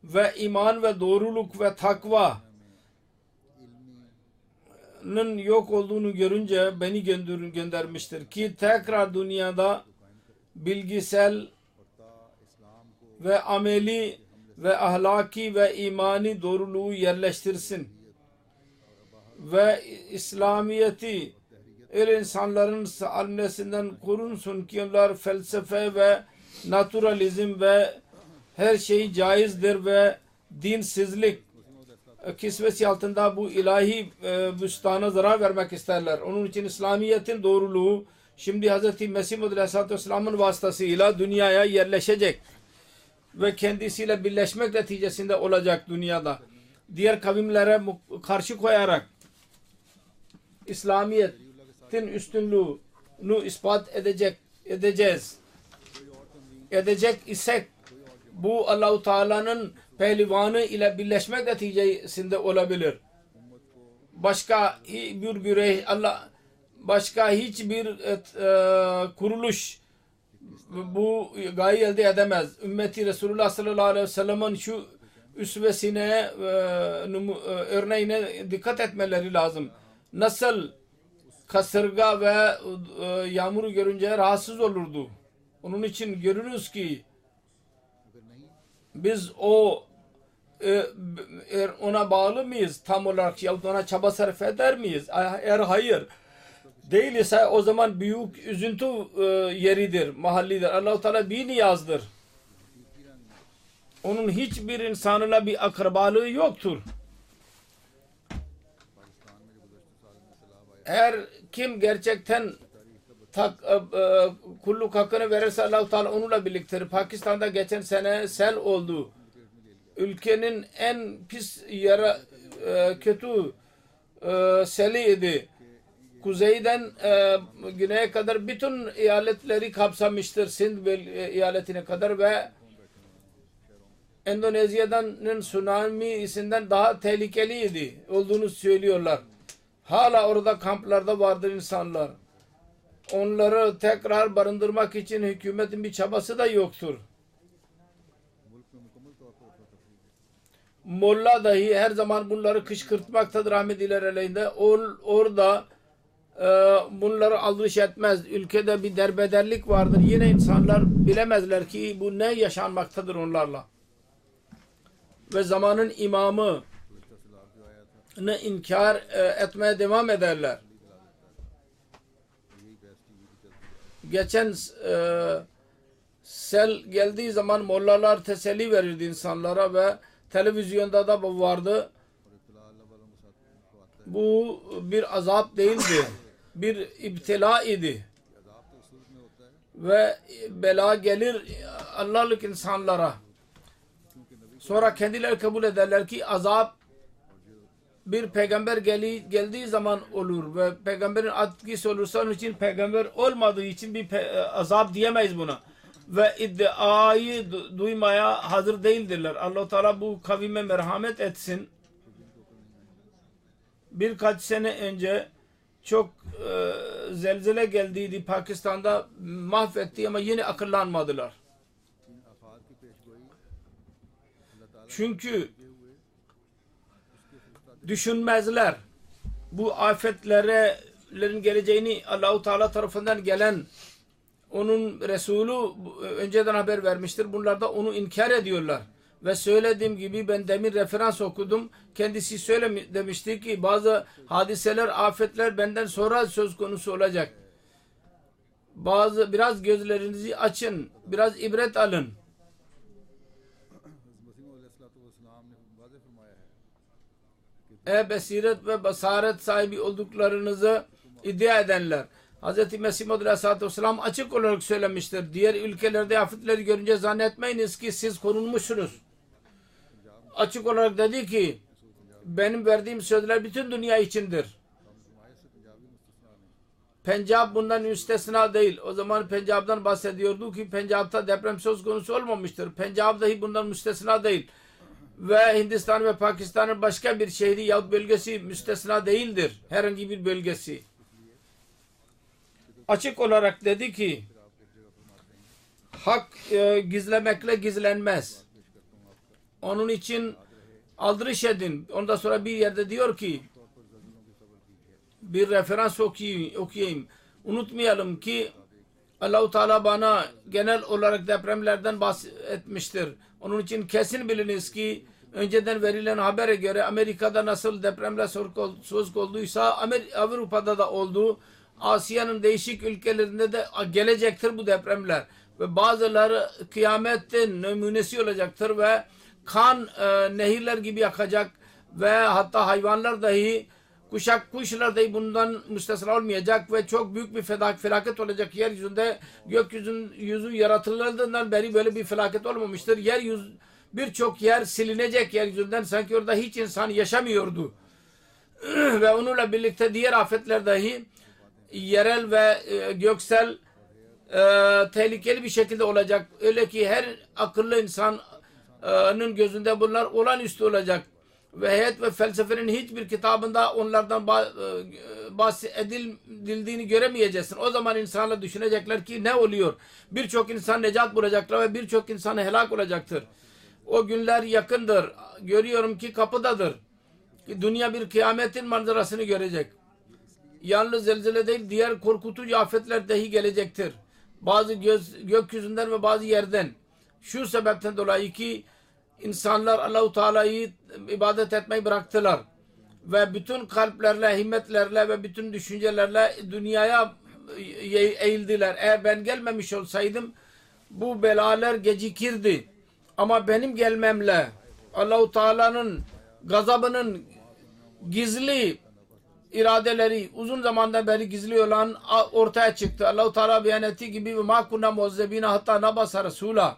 Speaker 3: ve iman ve doğruluk ve takvanın yok olduğunu görünce beni göndermiştir ki tekrar dünyada bilgisel ve ameli ve ahlaki ve imani doğruluğu yerleştirsin ve İslamiyeti öyle insanların annesinden korunsun ki onlar felsefe ve naturalizm ve her şey caizdir ve dinsizlik kisvesi altında bu ilahi büstana zarar vermek isterler. Onun için İslamiyet'in doğruluğu şimdi Hz. Mesih Muhammed Aleyhisselatü Vesselam'ın vasıtasıyla dünyaya yerleşecek ve kendisiyle birleşmek neticesinde olacak dünyada. Diğer kavimlere karşı koyarak İslamiyet'in üstünlüğünü ispat edecek isek bu Allah-u Teala'nın pehlivanı ile birleşmek neticesinde olabilir. Başka bir birey, başka hiçbir kuruluş bu gaye elde edemez. Ümmeti Resulullah sallallahu aleyhi ve sellem'in şu üsvesine, örneğine dikkat etmeleri lazım. nasıl kasırga ve yağmuru görünce rahatsız olurdu. Onun için görürüz ki biz ona bağlı mıyız tam olarak yahut ona çaba sarf eder miyiz? Eğer hayır değil ise o zaman büyük üzüntü yeridir, mahallidir. Allah-u Teala bir niyazdır. Onun hiçbir insanla bir akrabalığı yoktur. Eğer kim gerçekten kulluk hakkını verirse Allah-u Teala onunla birliktedir. Pakistan'da geçen sene sel oldu. Ülkenin en pis kötü seliydi. Kuzeyden güneye kadar bütün eyaletleri kapsamıştır. Sind eyaletine kadar ve Endonezya'nın tsunami'sinden daha tehlikeliydi olduğunu söylüyorlar. Hala orada kamplarda vardır insanlar. Onları tekrar barındırmak için hükümetin bir çabası da yoktur. Molla dahi her zaman bunları kışkırtmaktadır rahmetiler aleyhinde. Orada bunları aldırış etmez. Ülkede bir derbederlik vardır. Yine insanlar bilemezler ki bu ne yaşanmaktadır onlarla. Ve zamanın imamı ne inkar etmeye devam ederler. Geçen sel geldiği zaman mollalar teselli verirdi insanlara ve televizyonda da bu vardı. Bu bir azap değildi. Bir ibtila idi. Ve bela gelir Allah'lık insanlara. Sonra kendileri kabul ederler ki azap bir peygamber geldiği zaman olur ve peygamberin etkisi olursa onun için peygamber olmadığı için bir azap diyemeyiz buna. Ve iddiayı duymaya hazır değildirler. Allah-u Teala bu kavime merhamet etsin. Birkaç sene önce çok zelzele geldiydi Pakistan'da, mahvetti ama yine akıllanmadılar. Çünkü düşünmezler. Bu afetlerin geleceğini Allah-u Teala tarafından gelen onun Resulü önceden haber vermiştir. Bunlar da onu inkar ediyorlar. Ve söylediğim gibi ben demin referans okudum. Kendisi demişti ki bazı hadiseler, afetler benden sonra söz konusu olacak. Biraz gözlerinizi açın. Biraz ibret alın. Besiret ve basaret sahibi olduklarınızı iddia edenler. Hz. Mesih Maud Aleyhisselatü Vesselam açık olarak söylemiştir. Diğer ülkelerde afetleri görünce zannetmeyiniz ki siz korunmuşsunuz. Açık olarak dedi ki benim verdiğim sözler bütün dünya içindir. Pencab bundan müstesna değil. O zaman Pencab'dan bahsediyordu ki Pencab'da deprem söz konusu olmamıştır. Pencab dahi bundan müstesna değil. Ve Hindistan ve Pakistan'ın başka bir şehri yahut bölgesi müstesna değildir. Herhangi bir bölgesi. Açık olarak dedi ki hak gizlemekle gizlenmez. Onun için aldırış edin. Ondan sonra bir yerde diyor ki bir referans okuyayım. Unutmayalım ki Allah-u Teala bana genel olarak depremlerden bahsetmiştir. Onun için kesin biliniz ki önceden verilen habere göre Amerika'da nasıl depremler söz olduysa Avrupa'da da oldu. Asya'nın değişik ülkelerinde de gelecektir bu depremler. Ve bazıları kıyametin numunesi olacaktır ve kan nehirler gibi yakacak ve hatta hayvanlar dahi kuşlar dahi bundan müstesna olmayacak ve çok büyük bir felaket olacak yeryüzünde. Gökyüzü yaratıldığından beri böyle bir felaket olmamıştır. Birçok yer silinecek yeryüzünden, sanki orada hiç insan yaşamıyordu. Ve onunla birlikte diğer afetler dahi yerel ve göksel tehlikeli bir şekilde olacak. Öyle ki her akıllı insanın gözünde bunlar olağanüstü olacak. Ve hayat ve felsefenin hiçbir kitabında onlardan bahsedildiğini göremeyeceksin. O zaman insanlar düşünecekler ki ne oluyor? Birçok insan necat bulacaklar ve birçok insan helak olacaktır. O günler yakındır. Görüyorum ki kapıdadır. Dünya bir kıyametin manzarasını görecek. yalnız zelzele değil, diğer korkutucu afetler dahi gelecektir. Bazı gökyüzünden ve bazı yerden. Şu sebepten dolayı ki insanlar Allah-u Teala'yı ibadet etmeyi bıraktılar. Ve bütün kalplerle, himmetlerle ve bütün düşüncelerle dünyaya eğildiler. Eğer ben gelmemiş olsaydım bu belalar gecikirdi. Ama benim gelmemle Allah-u Teala'nın gazabının gizli iradeleri uzun zamandan beri gizli olan ortaya çıktı. Allah-u Teala beyan ettiği gibi ma kunna muazzebine hatta nabasa rasula.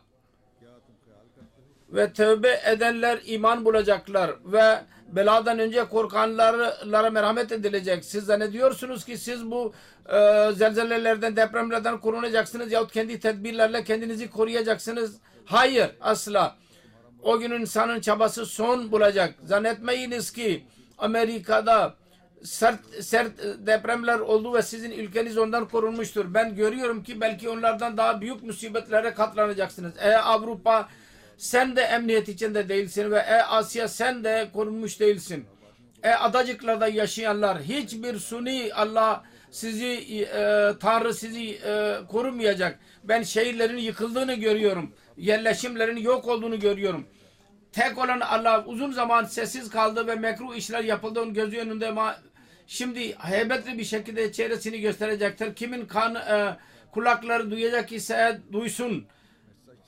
Speaker 3: Ve tövbe edenler iman bulacaklar ve beladan önce korkanlara merhamet edilecek. Siz zannediyorsunuz ki siz bu zelzelelerden, depremlerden korunacaksınız yahut kendi tedbirlerle kendinizi koruyacaksınız. Hayır, asla. O gün insanın çabası son bulacak. Zannetmeyiniz ki Amerika'da sert depremler oldu ve sizin ülkeniz ondan korunmuştur. Ben görüyorum ki belki onlardan daha büyük musibetlere katlanacaksınız. Avrupa sen de emniyet içinde değilsin ve Asya sen de korunmuş değilsin. Adacıklarda yaşayanlar hiçbir suni Allah sizi Tanrı sizi korumayacak. Ben şehirlerin yıkıldığını görüyorum. Yerleşimlerin yok olduğunu görüyorum. Tek olan Allah uzun zaman sessiz kaldı ve mekruh işler yapıldı onun gözü önünde ama şimdi heybetli bir şekilde çevresini gösterecektir. Kimin kulakları duyacak ise duysun.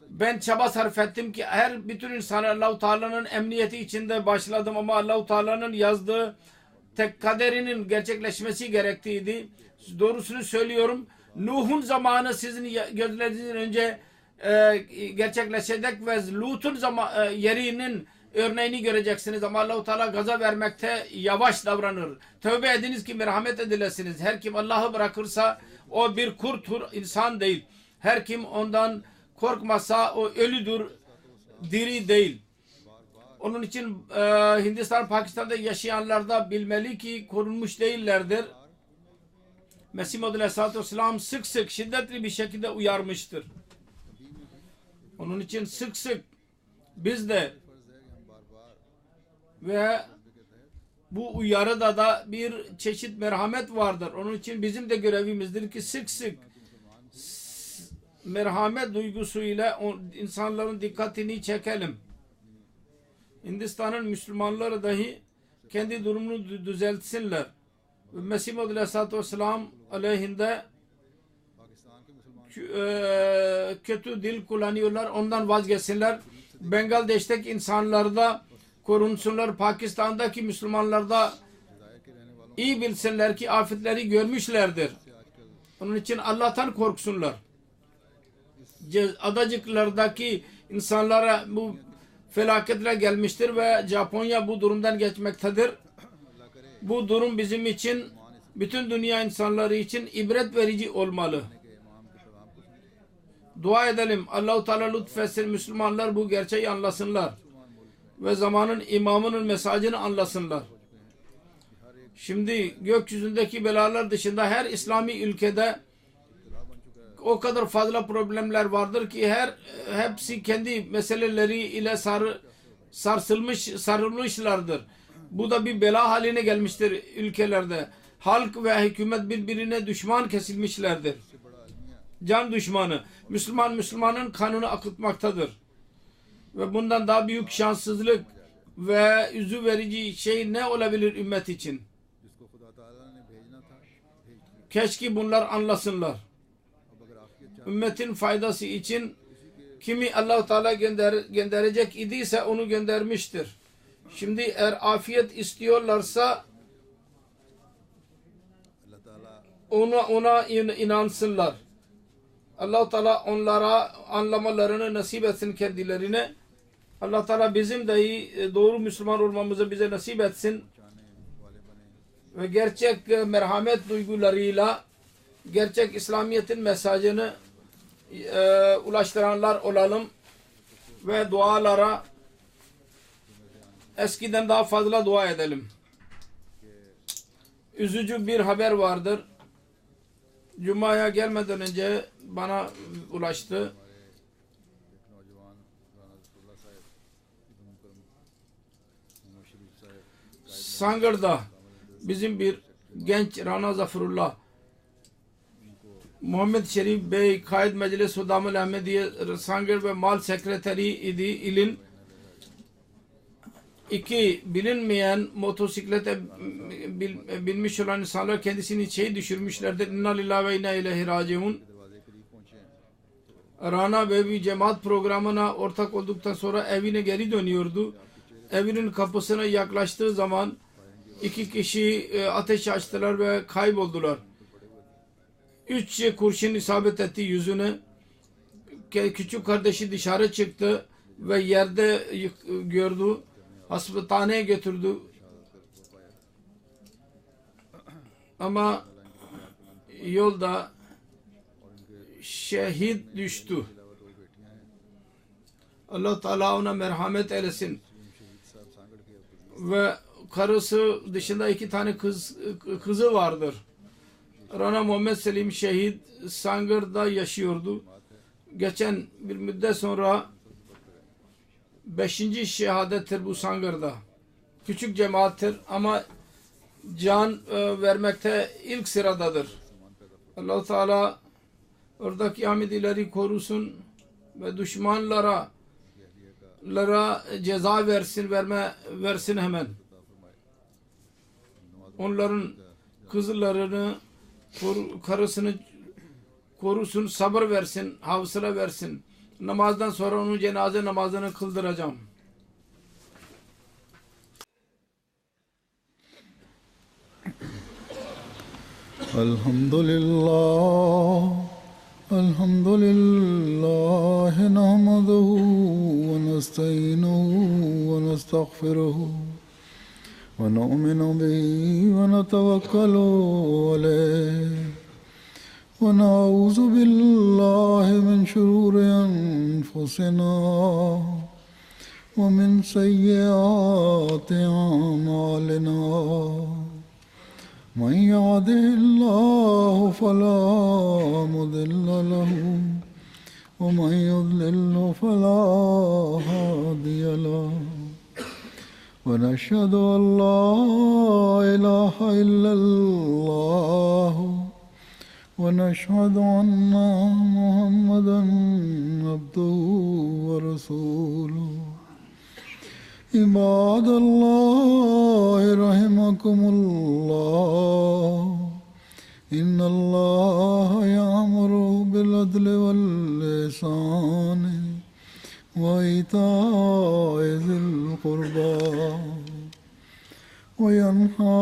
Speaker 3: Ben çaba sarf ettim ki bütün insanı Allah-u Teala'nın emniyeti içinde başladım ama Allah-u Teala'nın yazdığı tek kaderinin gerçekleşmesi gerekliydi. Doğrusunu söylüyorum. Nuh'un zamanı sizin gözlerinizin önce gerçekleşecek ve Lut'un yerinin örneğini göreceksiniz ama Allah-u Teala gaza vermekte yavaş davranır. Tövbe ediniz ki merhamet edilesiniz. Her kim Allah'ı bırakırsa o bir kurttur, insan değil. Her kim ondan korkmasa o ölüdür, diri değil. Onun için Hindistan, Pakistan'da yaşayanlar da bilmeli ki korunmuş değillerdir. Mesih Maud Aleyhisselatü Vesselam sık sık şiddetli bir şekilde uyarmıştır. Onun için sık sık biz de ve bu uyarıda da bir çeşit merhamet vardır. Onun için bizim de görevimizdir ki sık sık merhamet duygusuyla insanların dikkatini çekelim. Hindistan'ın Müslümanları dahi kendi durumunu düzeltsinler. Mesih Maud Aleyhisselatü Vesselam aleyhinde kötü dil kullanıyorlar. Ondan vazgeçsinler. Bangladeş'teki insanlar da korunsunlar. Pakistan'daki Müslümanlar da iyi bilsinler ki afetleri görmüşlerdir. Onun için Allah'tan korksunlar. Adacıklardaki insanlara bu felaketler gelmiştir ve Japonya bu durumdan geçmektedir. Bu durum bizim için, bütün dünya insanları için ibret verici olmalı. Dua edelim. Allah-u Teala lütfetsin, Müslümanlar bu gerçeği anlasınlar ve zamanın imamının mesajını anlasınlar. Şimdi gökyüzündeki belalar dışında her İslami ülkede o kadar fazla problemler vardır ki hepsi kendi meseleleri ile sarılmışlardır. Bu da bir bela haline gelmiştir ülkelerde. Halk ve hükümet birbirine düşman kesilmişlerdir. Can düşmanı. Müslümanın kanını akıtmaktadır. Ve bundan daha büyük şanssızlık ve üzü verici şey ne olabilir ümmet için? Keşke bunlar anlasınlar. Ümmetin faydası için kimi Allah-u Teala gönderecek idiyse onu göndermiştir. Şimdi eğer afiyet istiyorlarsa ona inansınlar. Allah-u Teala onlara anlamalarını nasip etsin kendilerine. Allah Teala bizim dahi doğru Müslüman olmamızı bize nasip etsin. Ve gerçek merhamet duygularıyla gerçek İslamiyet'in mesajını ulaştıranlar olalım ve dualara eskiden daha fazla dua edelim. Üzücü bir haber vardır. Cuma'ya gelmeden önce bana ulaştı. Sangır'da bizim bir genç Rana Zaferullah, Muhammed Şerif Bey, Kaid Meclis Hudamul Ahmediye Sanger ve Mal Sekreteri idi. İlin iki bilinmeyen motosiklete binmiş olan insanlar kendisini düşürmüşlerdir. İnna lillahi ve inna ileyhi raciun. Rana Bey bir cemaat programına ortak olduktan sonra evine geri dönüyordu. Evinin kapısına yaklaştığı zaman iki kişi ateş açtılar ve kayboldular. 3 kurşun isabet etti yüzüne. Küçük kardeşi dışarı çıktı ve yerde gördü. Hastaneye götürdü. Ama yolda şehit düştü. Allah Teala ona merhamet eylesin. Ve karısı dışında 2 tane kızı vardır. Rana Muhammed Selim şehit Sangar'da yaşıyordu. Geçen bir müddet sonra 5. şehadettir bu Sangar'da. Küçük cemaattir ama can vermekte ilk sıradadır. Allah Teala oradaki Ahmedileri korusun ve düşmanlara ceza versin hemen. Onların kızlarını, karısını korusun, sabır versin, hafıza versin. Namazdan sonra onun cenaze namazını kıldıracağım.
Speaker 2: Elhamdülillah nahmaduhu ve nestainuhu ve nestağfiruhu ve nu'minu bihi ve netevekkalu aleyh ve na'uzu billahi min şururi enfusina ve min seyyiati a'malina. من يهده الله فلا مضل له ومن يضلل فلا هادي له ونشهد أن لا إله إلا الله ونشهد أن محمدا عبده ورسوله عباد الله رحمكم الله إن الله يأمر بالعدل والإحسان وإيتاء ذي القربى وينهى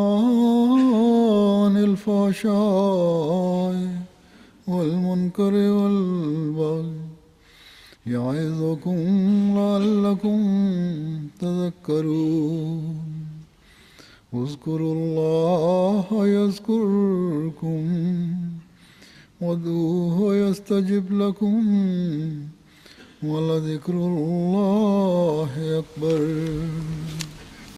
Speaker 2: عن الفحشاء والمنكر والبغي يعظكم لعلكم تذكرون اذكروا الله يذكركم وادعوه يستجب لكم ولذكر الله أكبر.